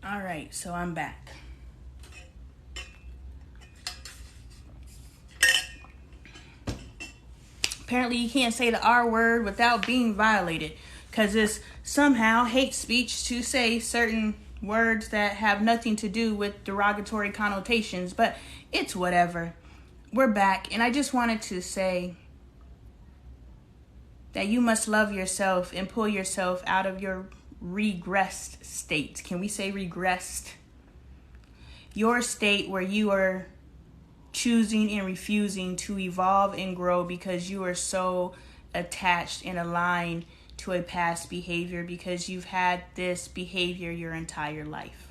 All right, so I'm back. Apparently you can't say the R word without being violated, because it's somehow hate speech to say certain words that have nothing to do with derogatory connotations, but it's whatever. We're back, and I just wanted to say that you must love yourself and pull yourself out of your regressed state. Can we say regressed? Your state where you are choosing and refusing to evolve and grow because you are so attached and aligned to a past behavior because you've had this behavior your entire life.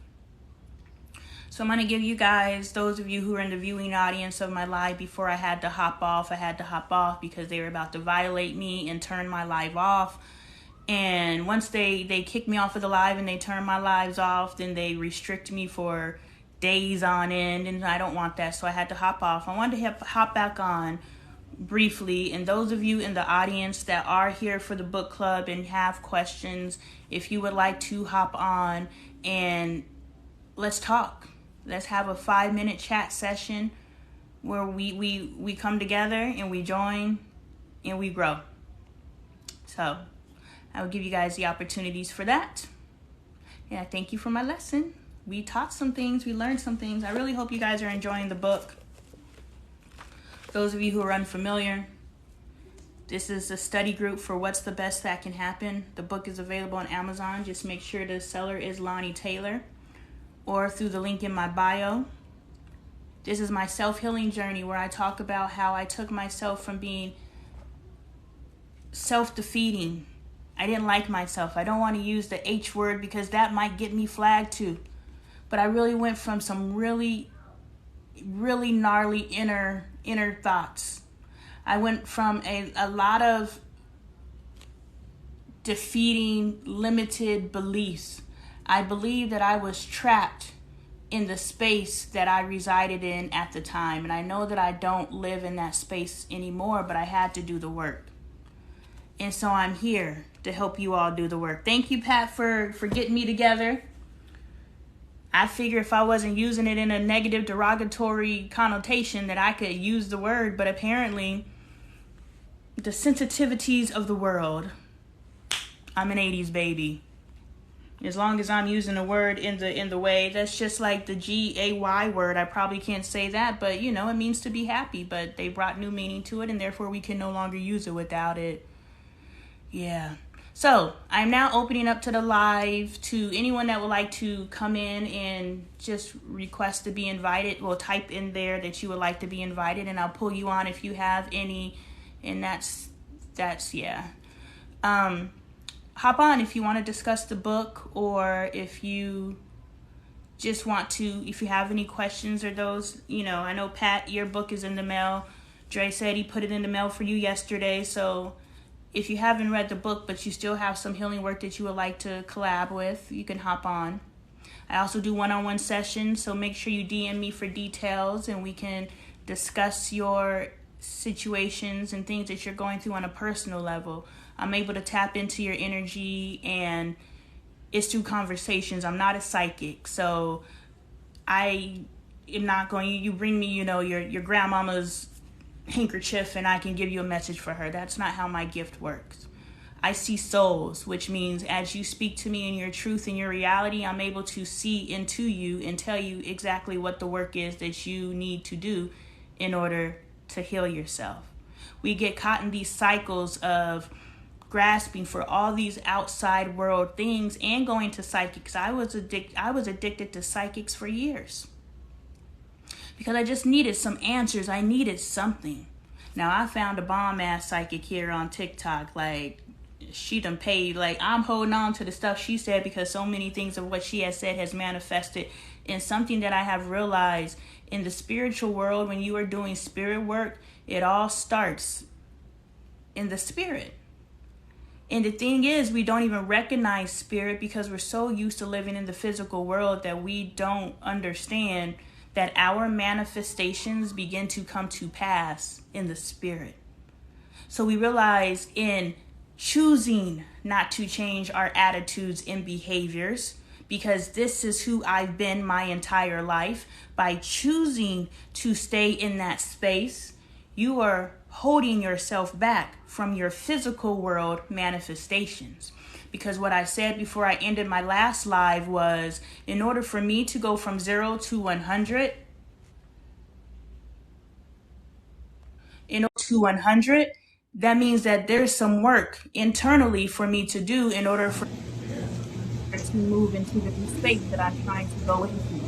So I'm going to give you guys, those of you who are in the viewing audience of my live before I had to hop off because they were about to violate me and turn my live off. And once they kick me off of the live and they turn my lives off, then they restrict me for days on end, and I don't want that, so I had to hop off. I wanted to hop back on briefly, and those of you in the audience that are here for the book club and have questions, if you would like to hop on and let's talk. Let's have a 5-minute chat session where we come together and we join and we grow. So I will give you guys the opportunities for that. And I thank you for my lesson. We taught some things. We learned some things. I really hope you guys are enjoying the book. Those of you who are unfamiliar, this is a study group for What's the Best That Can Happen. The book is available on Amazon. Just make sure the seller is Lonnie Taylor or through the link in my bio. This is my self-healing journey where I talk about how I took myself from being self-defeating. I didn't like myself. I don't want to use the H word because that might get me flagged too. But I really went from some really, really gnarly inner thoughts. I went from a lot of defeating, limited beliefs. I believe that I was trapped in the space that I resided in at the time. And I know that I don't live in that space anymore, but I had to do the work. And so I'm here to help you all do the work. Thank you, Pat, for getting me together. I figure if I wasn't using it in a negative, derogatory connotation that I could use the word, but apparently the sensitivities of the world, I'm an 80s baby. As long as I'm using the word in the way, that's just like the G-A-Y word. I probably can't say that, but you know, it means to be happy, but they brought new meaning to it and therefore we can no longer use it without it. Yeah. So I'm now opening up to the live to anyone that would like to come in and just request to be invited. Well, type in there that you would like to be invited and I'll pull you on if you have any. And that's yeah. Hop on if you want to discuss the book or if you just want to, if you have any questions or those, you know, I know Pat, your book is in the mail. Dre said he put it in the mail for you yesterday. So if you haven't read the book, but you still have some healing work that you would like to collab with, you can hop on. I also do one-on-one sessions, so make sure you DM me for details and we can discuss your situations and things that you're going through on a personal level. I'm able to tap into your energy and it's through conversations. I'm not a psychic, so I am not going, you bring me, you know, your grandmama's handkerchief and I can give you a message for her. That's not how my gift works. I see souls, which means as you speak to me in your truth and your reality, I'm able to see into you and tell you exactly what the work is that you need to do in order to heal yourself. We get caught in these cycles of grasping for all these outside world things and going to psychics. I was addicted to psychics for years because I just needed some answers. I needed something. Now I found a bomb ass psychic here on TikTok. Like she done paid. Like I'm holding on to the stuff she said because so many things of what she has said has manifested. And something that I have realized in the spiritual world, when you are doing spirit work, it all starts in the spirit. And the thing is, we don't even recognize spirit because we're so used to living in the physical world that we don't understand that our manifestations begin to come to pass in the spirit. So we realize in choosing not to change our attitudes and behaviors, because this is who I've been my entire life. By choosing to stay in that space, you are holding yourself back from your physical world manifestations. Because what I said before I ended my last live was, in order for me to go from 0 to 100, that means that there's some work internally for me to do in order for to move into the new space that I'm trying to go into.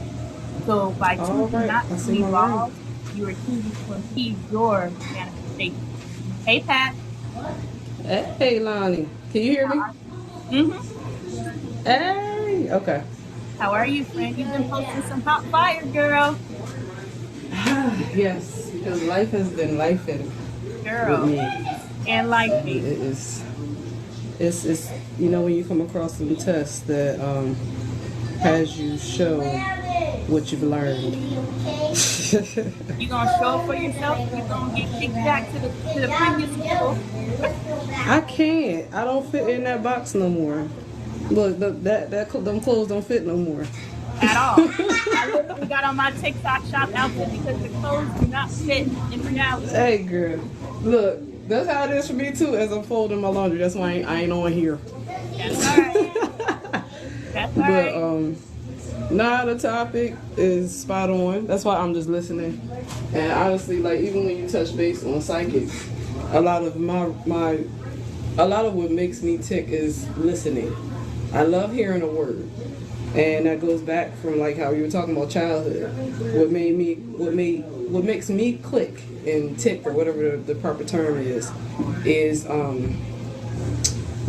So by choosing not to be involved, you are choosing to impede your manifestation. Hey, Pat. Hey, Lonnie. Can you hear me? Mm-hmm. Hey. Okay. How are you, friend? You've been posting some hot fire, girl. Yes, because life has been lifing Girl. with me. And life. It's when you come across some tests that has you show what you've learned. You gonna show up for yourself? You gonna get kicked back to the previous level? I can't. I don't fit in that box no more. Look, them clothes don't fit no more. At all. I literally got on my TikTok shop outfit because the clothes do not fit in reality. Hey, girl. Look, that's how it is for me too. As I'm folding my laundry, that's why I ain't on here. That's all right. That's all right. But nah, the topic is spot on. That's why I'm just listening. And honestly, like even when you touch base on psychics, a lot of what makes me tick is listening. I love hearing a word. And that goes back from like how you were talking about childhood. What makes me click and tick, or whatever the proper term is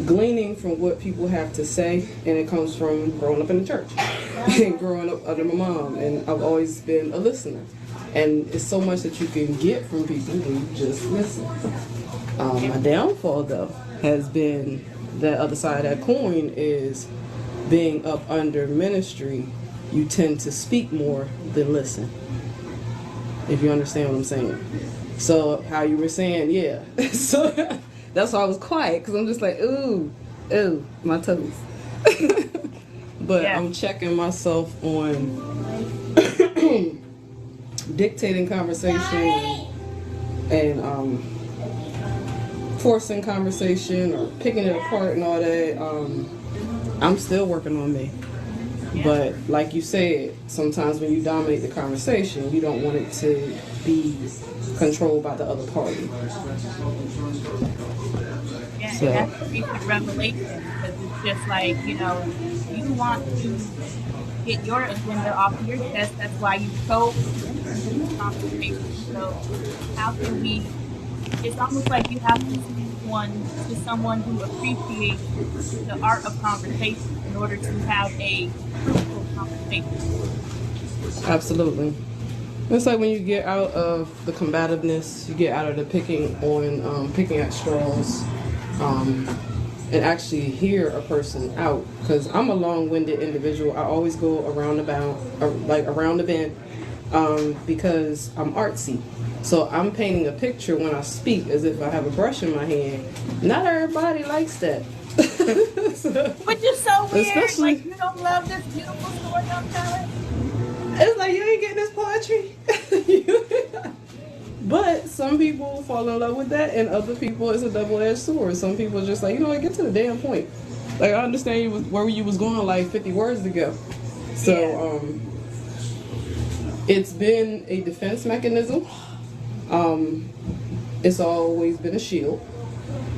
gleaning from what people have to say, and it comes from growing up in the church and growing up under my mom, and I've always been a listener. And it's so much that you can get from people when you just listen. My downfall though has been that other side of that coin is being up under ministry, you tend to speak more than listen. If you understand what I'm saying. So how you were saying, yeah. So that's why I was quiet, because I'm just like, ooh, my toes. But yeah. I'm checking myself on dictating conversation and forcing conversation or picking it apart and all that. I'm still working on me. But like you said, sometimes when you dominate the conversation, you don't want it to be controlled by the other party. Yeah, so. That's a recent revelation, because it's just like, you want to get your agenda off your chest. That's why you chose this conversation. So how can we, it's almost like you have to speak to someone who appreciates the art of conversation in order to have a fruitful conversation. Absolutely. It's like when you get out of the combativeness, you get out of the picking at straws, and actually hear a person out. Because I'm a long-winded individual. I always go around the bend, because I'm artsy. So I'm painting a picture when I speak as if I have a brush in my hand. Not everybody likes that. Which is so weird. Especially, like, you don't love this beautiful story I'm telling? It's like, you ain't getting this poetry. But some people fall in love with that, and other people, it's a double-edged sword. Some people are just like, get to the damn point. Like, I understand where you was going like 50 words ago. So, it's been a defense mechanism. It's always been a shield,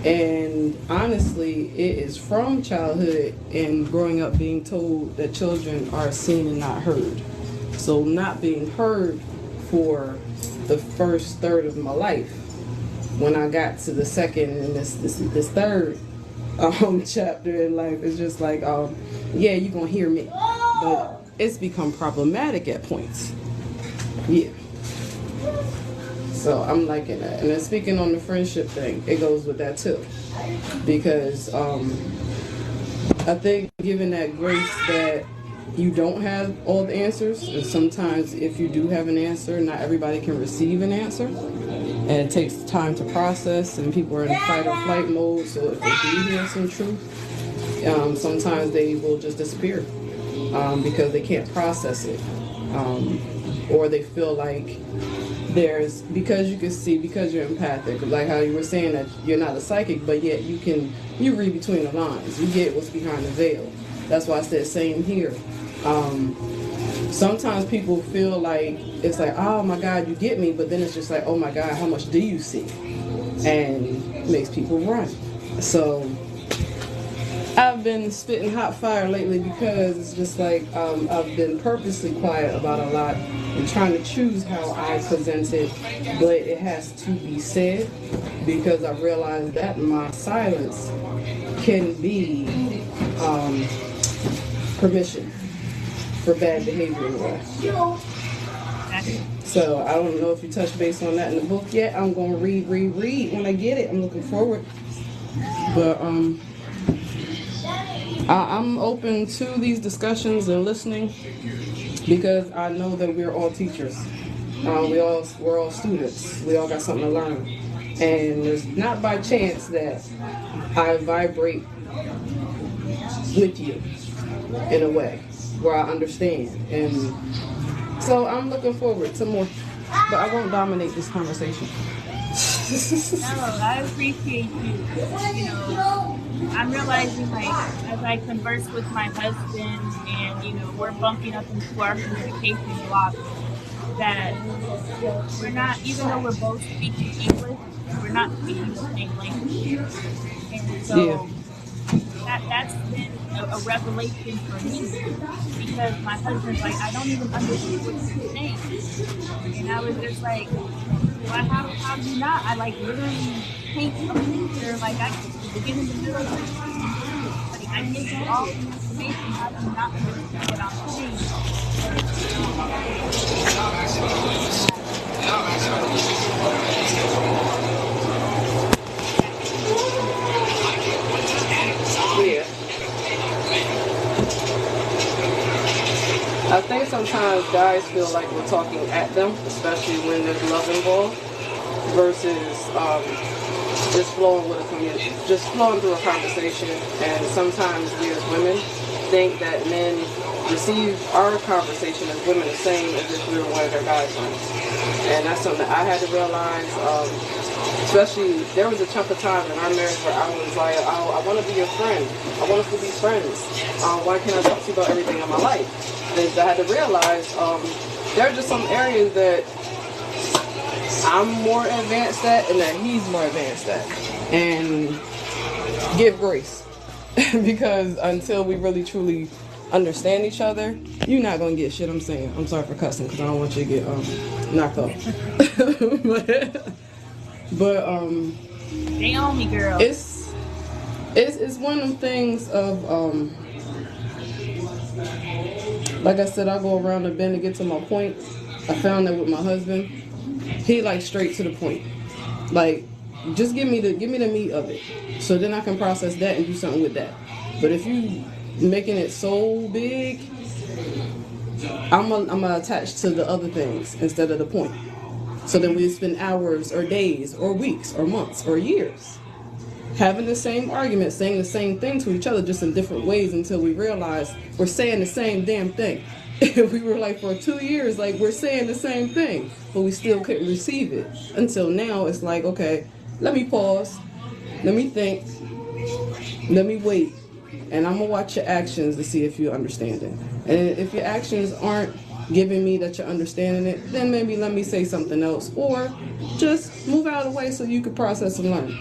and honestly it is from childhood and growing up being told that children are seen and not heard. So not being heard for the first third of my life, when I got to the second and this third chapter in life, it's just like, yeah, you're gonna hear me, but it's become problematic at points. Yeah. So I'm liking that. And then speaking on the friendship thing, it goes with that too. Because I think given that grace that you don't have all the answers, and sometimes if you do have an answer, not everybody can receive an answer. And it takes time to process, and people are in fight or flight mode, so if they do hear some truth, sometimes they will just disappear. because they can't process it, or they feel like because you can see, because you're empathic, like how you were saying that you're not a psychic, but yet you read between the lines, you get what's behind the veil. That's why I said same here. Sometimes people feel like it's like, oh my God, you get me, but then it's just like, oh my God, how much do you see? And it makes people run. So I've been spitting hot fire lately because it's just like I've been purposely quiet about a lot and trying to choose how I present it, but it has to be said because I realized that my silence can be permission for bad behavior in life. So I don't know if you touched base on that in the book yet. I'm going to read when I get it. I'm looking forward. But I'm open to these discussions and listening because I know that we're all teachers. We're all students. We all got something to learn. And it's not by chance that I vibrate with you in a way where I understand. And so I'm looking forward to more, but I won't dominate this conversation. No, I appreciate you. You know, I'm realizing, like, as I converse with my husband and, you know, we're bumping up into our communication block, that we're not, even though we're both speaking English, we're not speaking the same language. And so that's been a revelation for me, because my husband's like, I don't even understand what you're saying. And I was just like, well, how do you not? I like literally paint a picture, like I begin in the middle of it. Like I give you all the information, how do you not understand what I'm saying? Yeah. I think sometimes guys feel like we're talking at them, especially when there's love involved, versus just flowing with a community, just flowing through a conversation. And sometimes we as women think that men receive our conversation as women the same as if we were one of their guy friends. And that's something that I had to realize. Especially, there was a chunk of time in our marriage where I was like, I want to be your friend. I want us to be friends. Why can't I talk to you about everything in my life? And I had to realize there are just some areas that I'm more advanced at and that he's more advanced at. And give grace. Because until we really truly understand each other, you're not going to get shit I'm saying. I'm sorry for cussing because I don't want you to get knocked off. But they own me, girl. It's one of them things of like I said, I go around the bend to get to my point. I found that with my husband, he like straight to the point. Like, just give me the meat of it, so then I can process that and do something with that. But if you making it so big, I'm gonna attach to the other things instead of the point. So then we spend hours or days or weeks or months or years having the same argument, saying the same thing to each other, just in different ways, until we realize we're saying the same damn thing. We were like, for 2 years, like, we're saying the same thing, but we still couldn't receive it. Until now, it's like, okay, let me pause, let me think, let me wait, and I'm gonna watch your actions to see if you understand it. And if your actions aren't giving me that you're understanding it, then maybe let me say something else, or just move out of the way so you can process and learn.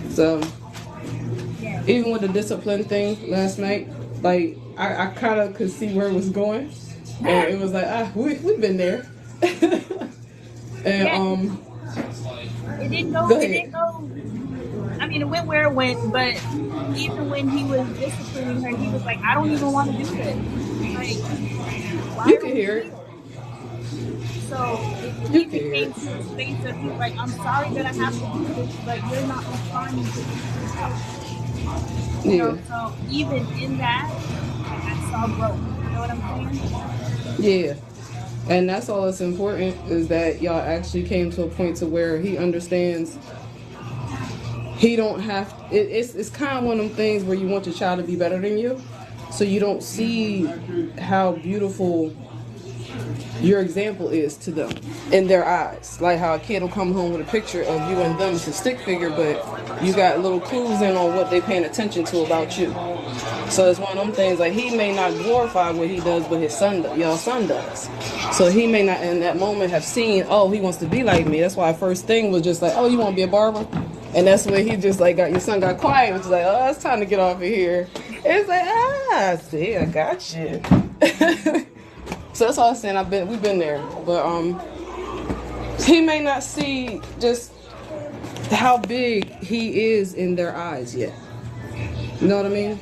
So, even with the discipline thing last night, like, I kind of could see where it was going, and it was like, we've been there. And it didn't go. It didn't go. I mean, it went where it went, but even when he was disciplining her, he was like, I don't even want to do this. Like, why you can hear it. So he became to the space of, he's like, I'm sorry that I have to do this, but you're not responding to this. You know, so even in that, I saw growth. You know what I'm saying? Yeah. And that's all that's important, is that y'all actually came to a point to where he understands he don't have, it's kind of one of them things where you want your child to be better than you, So you don't see how beautiful your example is to them in their eyes. Like how a kid will come home with a picture of you and them. It's a stick figure, but you got little clues in on what they paying attention to about you. So it's one of them things, like he may not glorify what he does, but his son, y'all son does. So he may not in that moment have seen, oh, he wants to be like me. That's why first thing was just like, oh, you want to be a barber? And that's when he just like your son got quiet, which is like, oh, it's time to get off of here. It's like, see, I got you. So that's all I'm saying. We've been there, but he may not see just how big he is in their eyes yet. You know what I mean?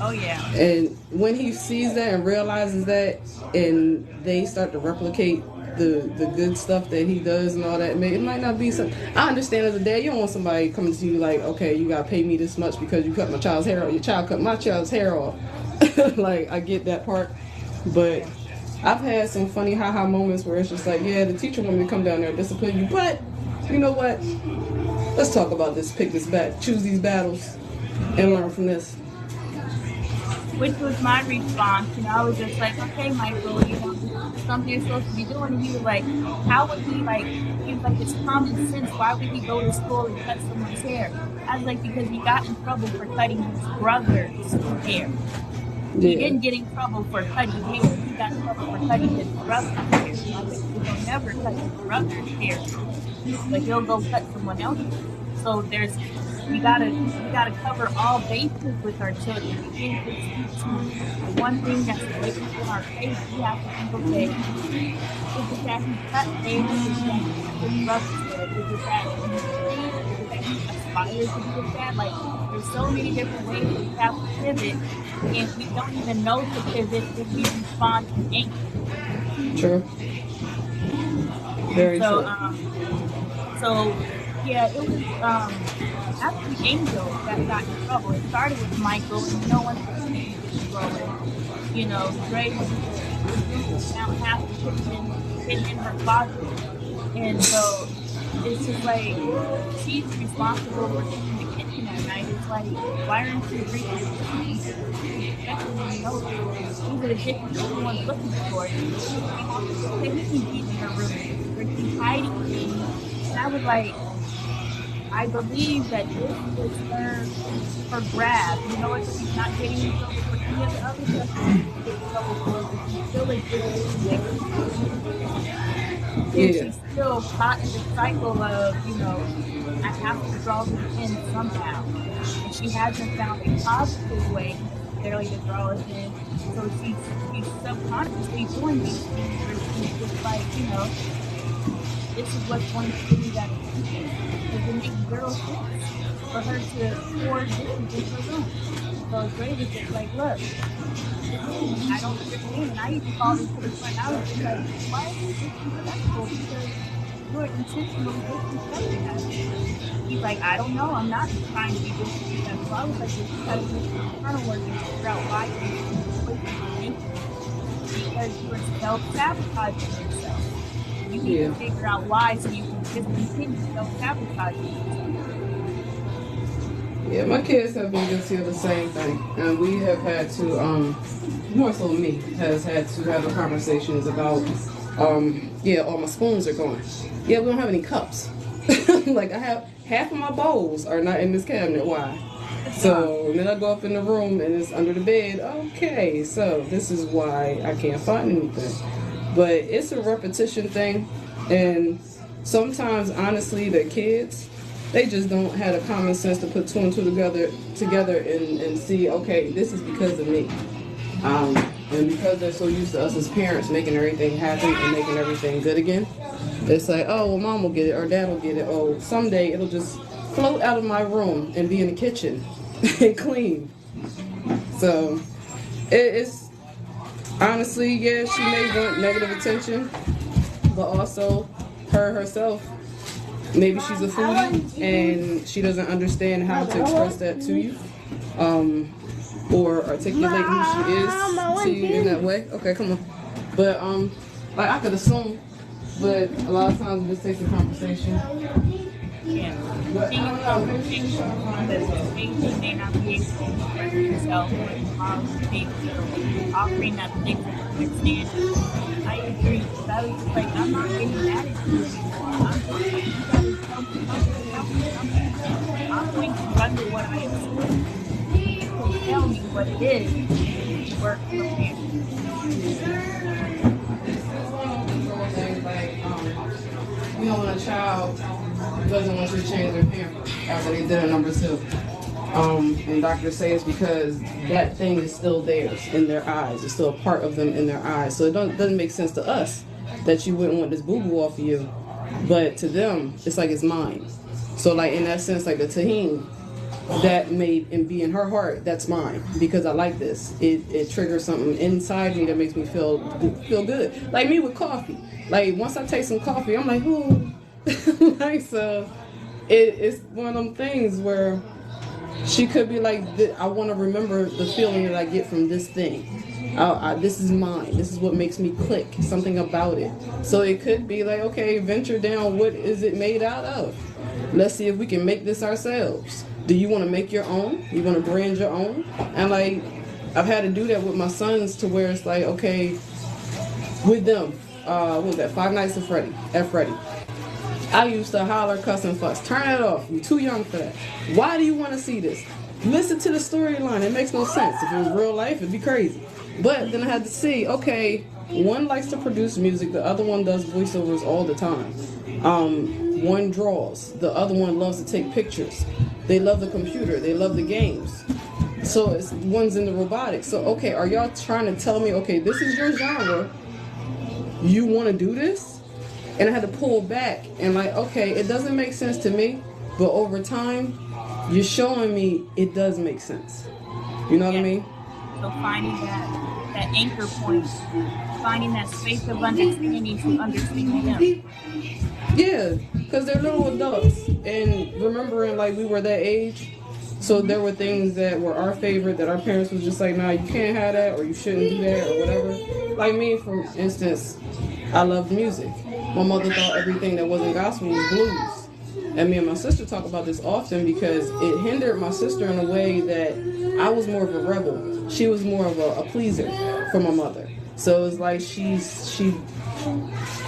Oh yeah. And when he sees that and realizes that, and they start to replicate the good stuff that he does and all that, it might not be some. I understand as a dad, you don't want somebody coming to you like, okay, you gotta pay me this much because you cut my child's hair off. Your child cut my child's hair off. Like I get that part, but I've had some funny ha-ha moments where it's just like, yeah, the teacher wanted me to come down there and discipline you, but you know what? Let's talk about this, pick this back, choose these battles, and learn from this. Which was my response, I was just like, okay, Michael, something you're supposed to be doing. And he was like, how would he, he was like, it's common sense, why would he go to school and cut someone's hair? I was like, because he got in trouble for cutting his brother's hair. Yeah. He didn't get in trouble for cutting hair, he got in trouble for cutting his brother's hair. So I think he'll never cut his brother's hair, but he'll go cut someone else's. So we gotta cover all bases with our children. We can't just the one thing that's blatant in our face. We have to think, okay, is it that he cut hair? Is it that he cut his brother's hair? Is it that he aspires to be a dad? Like, there's so many different ways that we have to pivot, and we don't even know to pivot if we respond to anger. True. Very true. So yeah, it was actually Angel that got in trouble. It started with Michael, and no one could see it growing. Dre was down half the kitchen, hidden in her closet, and so it's just like she's responsible for cleaning the kitchen at night. It's like, why aren't you drinking tea? These are the dishes everyone's looking for. He can be in her room, or she's hiding things, and I was like, I believe that this is her grab. If she's not getting in trouble for any of the other stuff, she's getting in trouble for, but she still exists. And she's still caught in the cycle of, I have to draw them in somehow. And she hasn't found a positive way necessarily to draw us in. So she's subconsciously doing these things where she's just like, this is what's going to give me that attention. Because it makes zero sense for her to pour this into her room. So Dre was just like, look, I don't understand. And I used to call this to the front. I was just like, why are you disrespectful? Because you're intentionally disrespecting us. He's like, I don't know. I'm not trying to be disrespectful. I was like, you got to do some internal work and figure out why you're doing this. Because you're self-sabotaging yourself. You need to figure out why so you can just continue self-sabotaging. Yeah, my kids have been guilty of the same thing. And we have had to, more so me, has had to have conversations about, all my spoons are gone. Yeah, we don't have any cups. Like, I have, half of my bowls are not in this cabinet. Why? So then I go up in the room and it's under the bed. Okay, so this is why I can't find anything. But it's a repetition thing, and sometimes, honestly, the kids, they just don't have the common sense to put two and two together and see, okay, this is because of me. And because they're so used to us as parents making everything happen and making everything good again, it's like, oh, well, mom will get it or dad will get it. Oh, someday it'll just float out of my room and be in the kitchen and clean. So it's honestly, yeah, she may want negative attention, but also her herself, maybe she's a foodie and she doesn't understand how to express that to you, or articulate who she is to you in that way. Okay, come on. But I could assume, but a lot of times it just takes a conversation. Yeah. Continue conversation. Because today you may not be able to express yourself, but tomorrow you may be able to offering that place of understanding. I agree. Because I was just like, I'm not getting mad at you anymore. I'm just like, you gotta tell me something, tell me something. I'm going to run with what I have seen. You can tell me what it is, and we can work from there. When a child doesn't want you to change their pamper after they did a number 2. And doctors say it's because that thing is still theirs in their eyes. It's still a part of them in their eyes. So it doesn't make sense to us that you wouldn't want this boo-boo off of you. But to them, it's like it's mine. So like in that sense, like the tahini, that may and be in her heart, that's mine because I like this. It triggers something inside me that makes me feel good. Like me with coffee. Like once I taste some coffee, I'm like, ooh. Like so, it's one of them things where she could be like, I want to remember the feeling that I get from this thing. This is mine. This is what makes me click. Something about it. So it could be like, okay, venture down. What is it made out of? Let's see if we can make this ourselves. Do you want to make your own? You want to brand your own? And like, I've had to do that with my sons to where it's like, okay, with them, what was that, 5 Nights at Freddy. I used to holler, cuss, and fuss. Turn it off. You're too young for that. Why do you want to see this? Listen to the storyline. It makes no sense. If it was real life, it'd be crazy. But then I had to see, okay, one likes to produce music. The other one does voiceovers all the time. One draws. The other one loves to take pictures. They love the computer. They love the games. So one's in the robotics. So, okay, are y'all trying to tell me, okay, this is your genre. You want to do this? And I had to pull back and like, okay, it doesn't make sense to me, but over time, you're showing me it does make sense. You know what I mean? So finding that anchor point, finding that space of understanding to understand them. Yeah, because they're little adults. And remembering like we were that age, so there were things that were our favorite that our parents was just like, nah, you can't have that or you shouldn't do that or whatever. Like me, for instance, I loved music. My mother thought everything that wasn't gospel was blues. And me and my sister talk about this often because it hindered my sister in a way that I was more of a rebel. She was more of a pleaser for my mother. So it's like she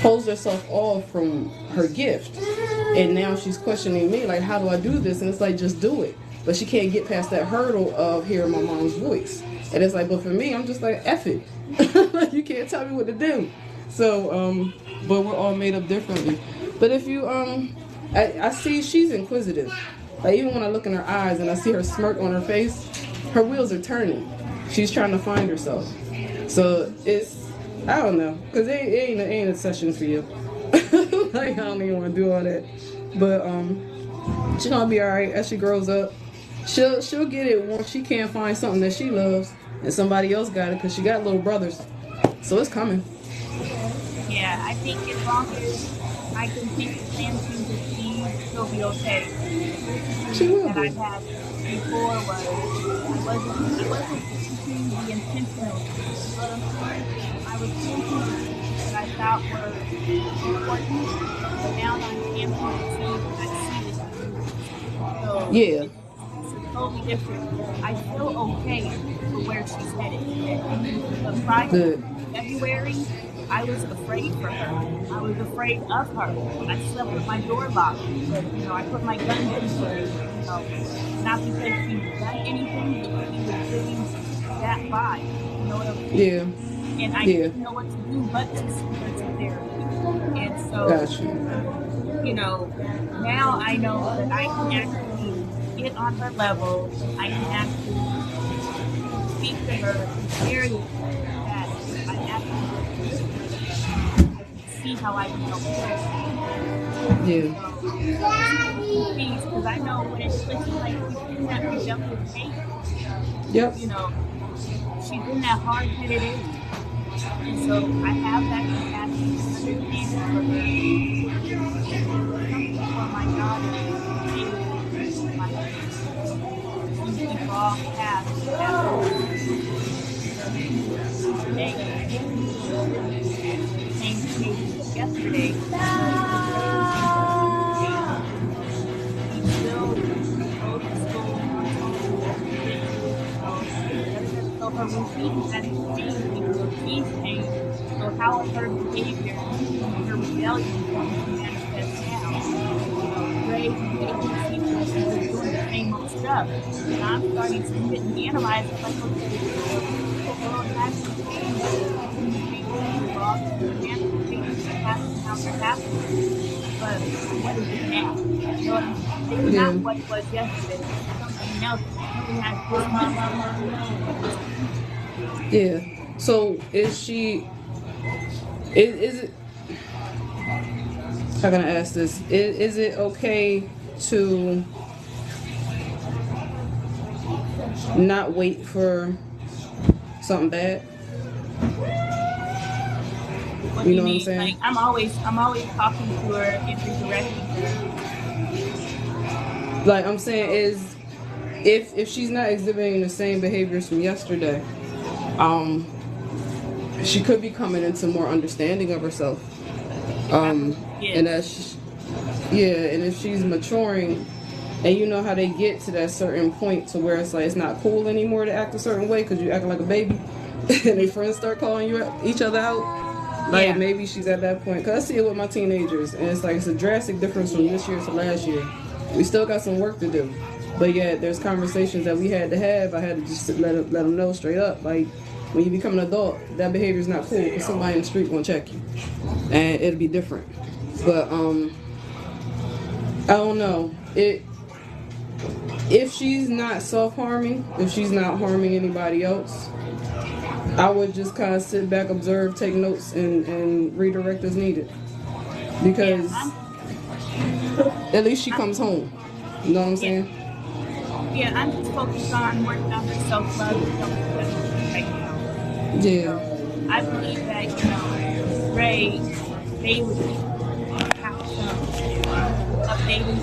pulls herself off from her gift. And now she's questioning me, like, how do I do this? And it's like, just do it. But she can't get past that hurdle of hearing my mom's voice. And it's like, but for me, I'm just like, F it. You can't tell me what to do. So, but we're all made up differently. But if you, I see she's inquisitive. Like even when I look in her eyes and I see her smirk on her face, her wheels are turning. She's trying to find herself. So it's, I don't know, because it ain't a session for you. Like I don't even want to do all that. But she's gonna be all right as she grows up. She'll get it once she can't find something that she loves and somebody else got it because she got little brothers. So it's coming. Yeah, I think as long as I can take the chances to see, she'll be okay. She will that be. I've had before was I wasn't thinking the intentional. I was thinking that I thought were important, but now I'm camping to see that I see it. So Yeah. it's totally different. I feel okay for where she's headed. But prior to February, I was afraid for her. I was afraid of her. I slept with my door locked. But, I put my gun in her. Not because she's done anything, but she was living that vibe. You know what I'm saying? Yeah. And I didn't know what to do but to send her to therapy. And so, now I know that I can actually get on her level. I can actually speak to her in areas that I actually see how I can help her. Yeah. Because I know when it's like she's in that rejected state. Yep. She's in that hard-headed age. And so I have that capacity to understand for my daughter we all have yesterday. her routine hasn't changed because she's changed. So how is her behavior and her rebellion going to manifest now? Ray, she's doing the same old stuff. And I'm starting to sit and analyze it like, okay, the world hasn't changed. The manifestations are happening how they're happening. But what is it now? You know what I mean? It's Yeah. not what it was yesterday. It's something else. Something has this. Yeah. So is she? Is it? How can I ask this? Is it okay to not wait for something bad? What You do know what I'm mean? saying? Like I'm always talking to her and redirecting her. Like I'm saying is, if she's not exhibiting the same behaviors from yesterday, she could be coming into more understanding of herself. Yes. And that's, and if she's maturing, and you know how they get to that certain point to where it's like it's not cool anymore to act a certain way because you acting like a baby, and their friends start calling each other out. Like maybe she's at that point. Cause I see it with my teenagers, and it's like it's a drastic difference from this year to last year. We still got some work to do, but yeah, there's conversations that we had to have. I had to just let them know straight up, like when you become an adult, that behavior is not cool. Cause somebody in the street won't check you, and it'll be different. But I don't know it. If she's not self-harming, if she's not harming anybody else, I would just kind of sit back, observe, take notes, and redirect as needed. Because at least she comes home. You know what I'm saying? Yeah, I'm just focused on working on her self-love and self-acceptance right now. Yeah. So I believe that, Ray, they would have some updating.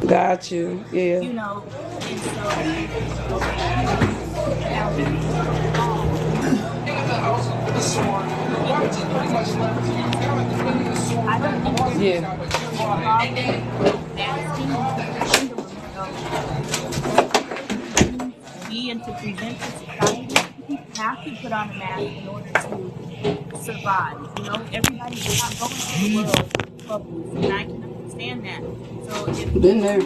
Got you. Yeah. And and to present to society, you have to put on a mask in order to survive. Everybody's not going to the world public, and I can understand that. So if been there.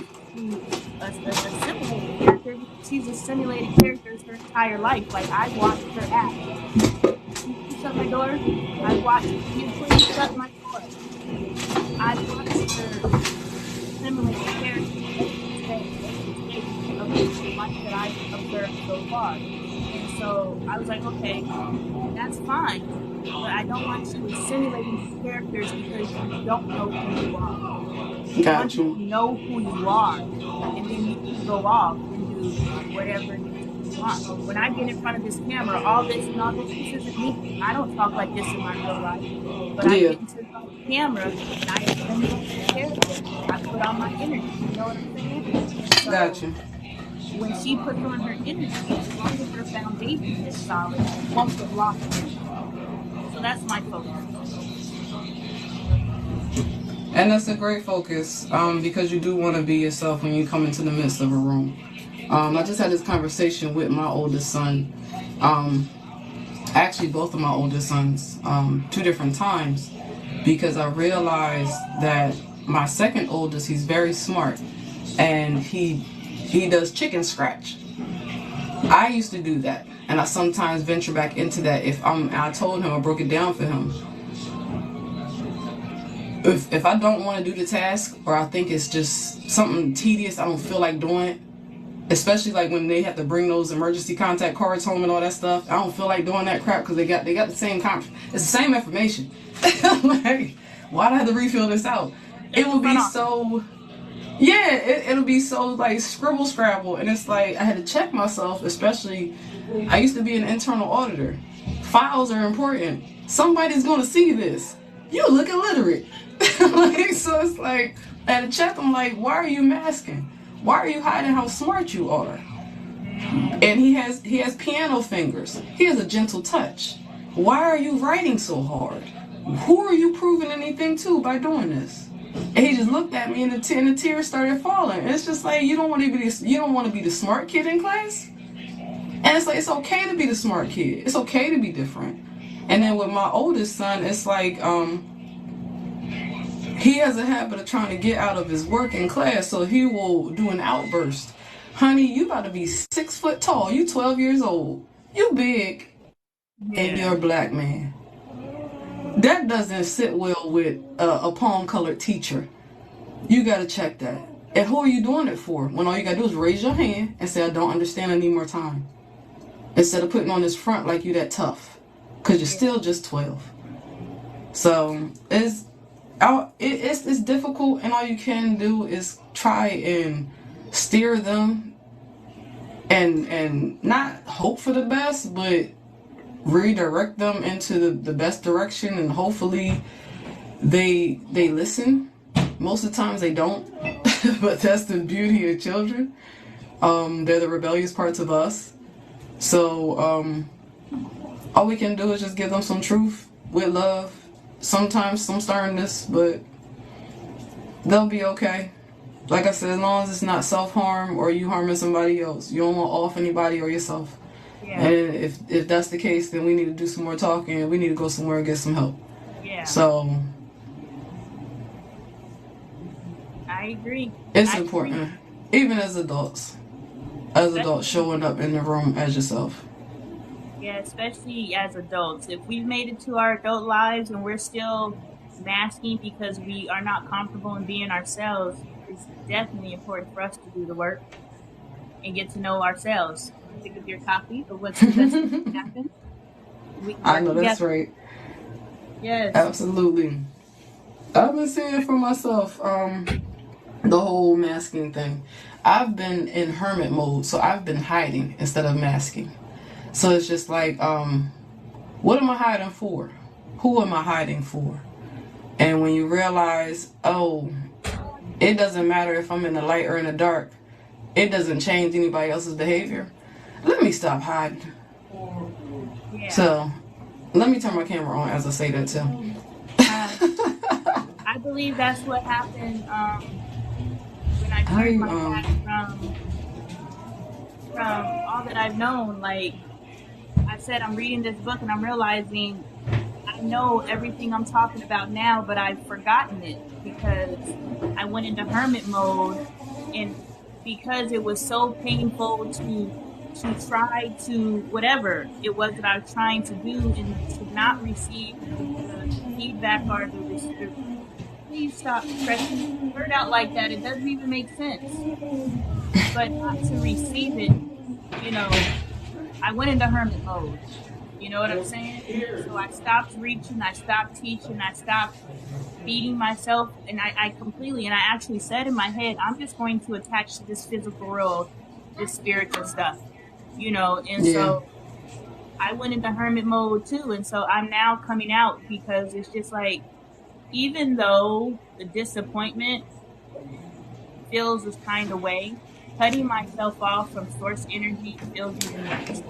A simulated character, she's a simulated character her entire life. Like I watched her act. She shut my door. I watched you please shut my door. I watched her simulated character of the life that I've observed so far. And so I was like, okay, that's fine. But I don't want you simulating characters because you don't know who you are. I want you to know who you are. And then you can go off and do whatever you want. When I get in front of this camera, all this isn't me. I don't talk like this in my real life. But I get into the camera and I simulate the character. I put on my energy. You know what I'm saying? So, Gotcha. When she puts on her energy, as long as her foundation is solid, she won't get lost in it. So that's my focus. And that's a great focus, because you do want to be yourself when you come into the midst of a room. I just had this conversation with my oldest son. Actually, both of my oldest sons, 2 different times, because I realized that my second oldest, he's very smart, and he does chicken scratch. I used to do that, and I sometimes venture back into that. I told him, I broke it down for him. If I don't want to do the task, or I think it's just something tedious, I don't feel like doing it, especially like when they have to bring those emergency contact cards home and all that stuff, I don't feel like doing that crap because they got the same it's the same information. Like, why do I have to refill this out? It will be so, it'll be so like scribble scrabble, and it's like I had to check myself, especially I used to be an internal auditor. Files are important. Somebody's going to see this. You look illiterate. Like, so it's like, at a check, I'm like, why are you masking? Why are you hiding how smart you are? And he has piano fingers. He has a gentle touch. Why are you writing so hard? Who are you proving anything to by doing this? And he just looked at me, and the tears started falling. And it's just like, you don't want to be the smart kid in class. And it's like, it's okay to be the smart kid. It's okay to be different. And then with my oldest son, it's like he has a habit of trying to get out of his work in class, so he will do an outburst. Honey, you about to be 6 foot tall. You 12 years old. You big, and you're a black man. That doesn't sit well with a palm-colored teacher. You got to check that. And who are you doing it for? When all you got to do is raise your hand and say, I don't understand, I need more time. Instead of putting on this front like you that tough. Because you're still just 12. So, it's difficult, and all you can do is try and steer them and not hope for the best, but redirect them into the best direction, and hopefully they listen. Most of the times they don't, but that's the beauty of children. They're the rebellious parts of us. So all we can do is just give them some truth with love, sometimes some sternness, but they'll be okay. Like I said, as long as it's not self-harm or you harming somebody else, you don't want to off anybody or yourself. Yeah. And if that's the case, then we need to do some more talking, and we need to go somewhere and get some help. Yeah. So I agree. It's important, even as adults. Showing up in the room as yourself. Yeah, especially as adults. If we've made it to our adult lives and we're still masking because we are not comfortable in being ourselves, it's definitely important for us to do the work and get to know ourselves. Pick up your copy of what's the best thing to happen. I know that's right. Yes. Absolutely. I've been seeing it for myself, the whole masking thing. I've been in hermit mode, so I've been hiding instead of masking. So it's just like, what am I hiding for? Who am I hiding for? And when you realize, oh, it doesn't matter if I'm in the light or in the dark, it doesn't change anybody else's behavior, let me stop hiding. Yeah. So, let me turn my camera on as I say that too. I believe that's what happened when I turned my back from all that I've known. Like I said, I'm reading this book and I'm realizing I know everything I'm talking about now, but I've forgotten it because I went into hermit mode, and because it was so painful to try to whatever it was that I was trying to do and to not receive the feedback or the please stop stretching the word out like that. It doesn't even make sense. But not to receive it, I went into hermit mode. You know what I'm saying? So I stopped reaching, I stopped teaching, I stopped feeding myself, and I completely, and I actually said in my head, I'm just going to attach to this physical world, this spiritual stuff, So I went into hermit mode too, and so I'm now coming out because it's just like, even though the disappointment feels this kind of way, cutting myself off from source energy feels even worse.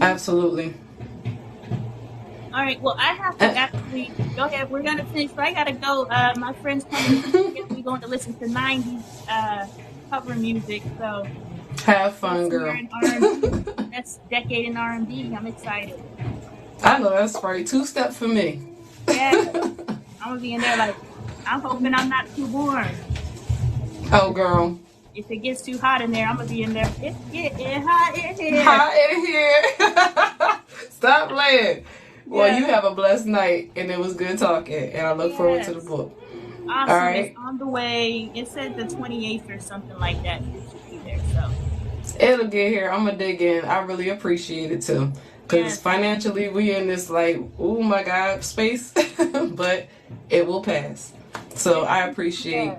Absolutely. All right, well, I have to actually go ahead. We're going to finish, but I got to go. My friend's coming. We're going to listen to 90s cover music, so have fun, girl. That's decade in R&B. I'm excited. I know that's right. 2-step for me. Yeah. I'm going to be in there like, I'm hoping I'm not too warm. Oh, girl. If it gets too hot in there, I'm going to be in there. It's getting hot in here. Hot in here. Stop playing. Well, you have a blessed night, and it was good talking, and I look forward to the book. Awesome. All right. It's on the way. It said the 28th or something like that. It should be there, so. It'll get here. I'm going to dig in. I really appreciate it, too. Because financially, we in this, like, oh, my God, space. But it will pass. So I appreciate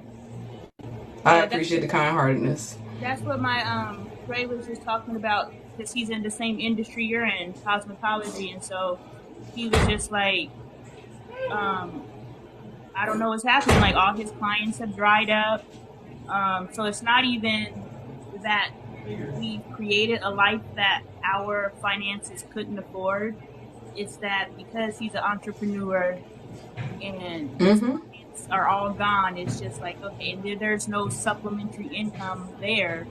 the kind-heartedness. That's what my Ray was just talking about, because he's in the same industry you're in, cosmetology, and so he was just like, I don't know what's happening. Like, all his clients have dried up. So it's not even that we've created a life that our finances couldn't afford. It's that because he's an entrepreneur and his clients are all gone, it's just like, okay, and there's no supplementary income there.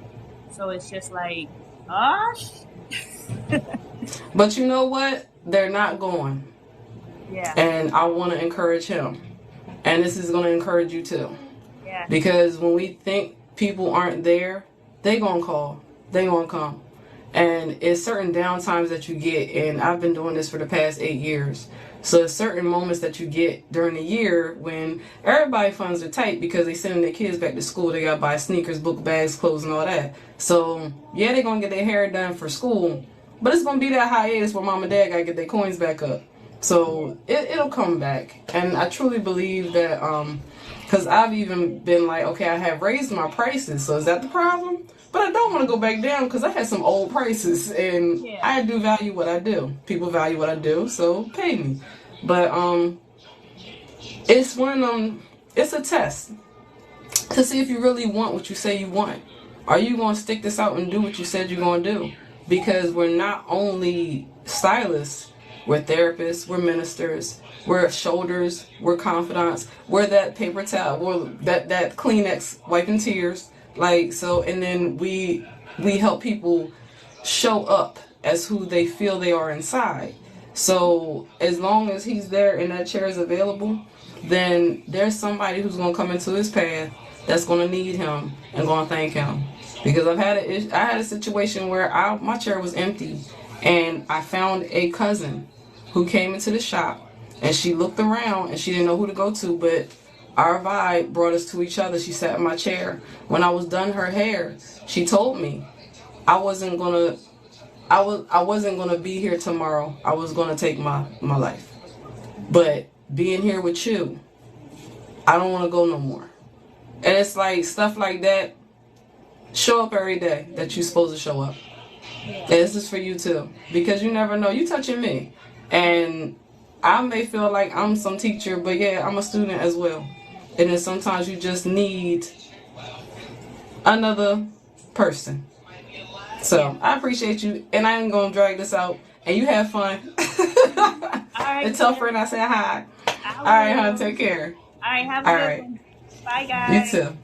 So it's just like, gosh. But you know what? They're not going. Yeah. And I want to encourage him. And this is going to encourage you too. Yeah. Because when we think people aren't there, they going to call. They going to come. And it's certain downtimes that you get. And I've been doing this for the past 8 years. So it's certain moments that you get during the year when everybody funds are tight because they sending their kids back to school. They got to buy sneakers, book bags, clothes, and all that. So, yeah, they're going to get their hair done for school. But it's going to be that hiatus where mom and dad got to get their coins back up. So it'll come back. And I truly believe that, because I've even been like, okay, I have raised my prices. So is that the problem? But I don't want to go back down because I had some old prices and I do value what I do. People value what I do, so pay me. But it's one of them, it's a test to see if you really want what you say you want. Are you going to stick this out and do what you said you're going to do? Because we're not only stylists, we're therapists, we're ministers, we're shoulders, we're confidants, we're that paper towel, we're that Kleenex wiping tears. Like, so, and then we help people show up as who they feel they are inside. So as long as he's there and that chair is available, then there's somebody who's going to come into his path that's going to need him and going to thank him. Because I had a situation where my chair was empty and I found a cousin who came into the shop and she looked around and she didn't know who to go to, but our vibe brought us to each other. She sat in my chair. When I was done her hair, she told me I wasn't gonna be here tomorrow. I was gonna take my life. But being here with you, I don't want to go no more. And it's like stuff like that. Show up every day that you're supposed to show up. And this is for you too, because you never know. You touching me, and I may feel like I'm some teacher, but yeah, I'm a student as well. And then sometimes you just need another person. So I appreciate you, and I ain't gonna drag this out. And you have fun. And tell friend I said hi. All right, hon, take care. All right, have a good one. Bye, guys. You too.